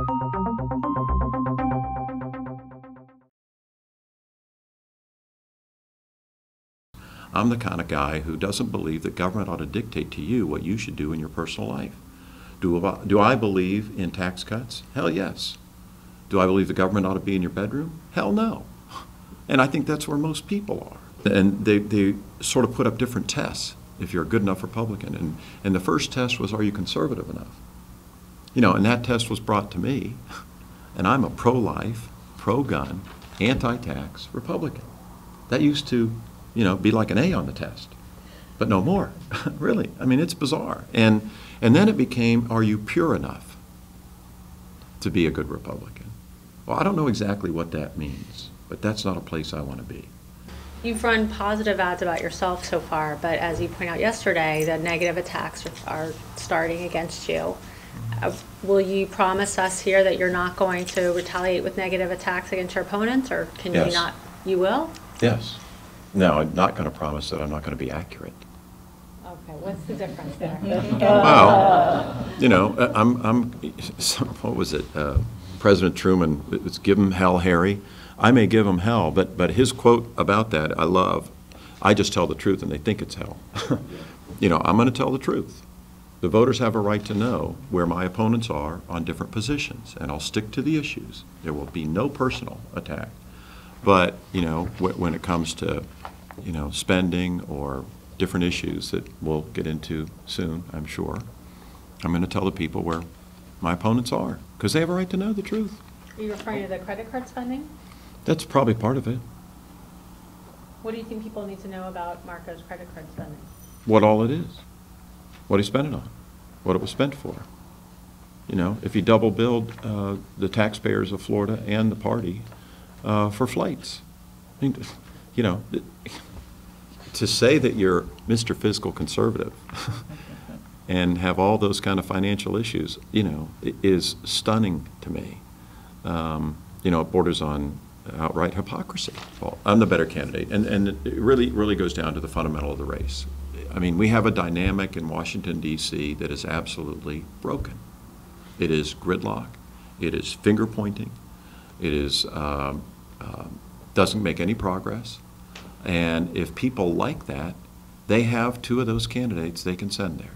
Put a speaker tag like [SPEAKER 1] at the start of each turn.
[SPEAKER 1] I'm the kind of guy who doesn't believe that government ought to dictate to you what you should do in your personal life. Do I believe in tax cuts? Hell yes. Do I believe the government ought to be in your bedroom? Hell no. And I think that's where most people are. And they sort of put up different tests if you're a good enough Republican. And the first test was, are you conservative enough? You know, and that test was brought to me, and I'm a pro-life, pro-gun, anti-tax Republican. That used to, you know, be like an A on the test, but no more. Really, I mean, it's bizarre. And then it became, are you pure enough to be a good Republican? Well, I don't know exactly what that means, but that's not a place I want to be.
[SPEAKER 2] You've run positive ads about yourself so far, but as you pointed out yesterday, the negative attacks are starting against you. Will you promise us here that you're not going to retaliate with negative attacks against your opponents, or can you not? You will?
[SPEAKER 1] Yes. No, I'm not going to promise that I'm not going to be accurate.
[SPEAKER 2] Okay, what's the difference there?
[SPEAKER 1] Well, you know, what was it? President Truman, it's give him hell, Harry. I may give him hell, but his quote about that I love. I just tell the truth and they think it's hell. You know, I'm going to tell the truth. The voters have a right to know where my opponents are on different positions, and I'll stick to the issues. There will be no personal attack. But, you know, when it comes to, you know, spending or different issues that we'll get into soon, I'm sure, I'm going to tell the people where my opponents are, because they have a right to know the truth.
[SPEAKER 2] Are you referring to the credit card spending?
[SPEAKER 1] That's probably part of it.
[SPEAKER 2] What do you think people need to know about Marco's credit card spending?
[SPEAKER 1] What all it is, what he spent it on, what it was spent for. You know, if he double billed the taxpayers of Florida and the party for flights. I mean, you know, to say that you're Mr. Fiscal Conservative and have all those kind of financial issues, you know, is stunning to me. You know, it borders on outright hypocrisy. Well, I'm the better candidate, and it really goes down to the fundamental of the race. I mean, we have a dynamic in Washington, D.C. that is absolutely broken. It is gridlock. It is finger pointing. It is doesn't make any progress. And if people like that, they have two of those candidates they can send there.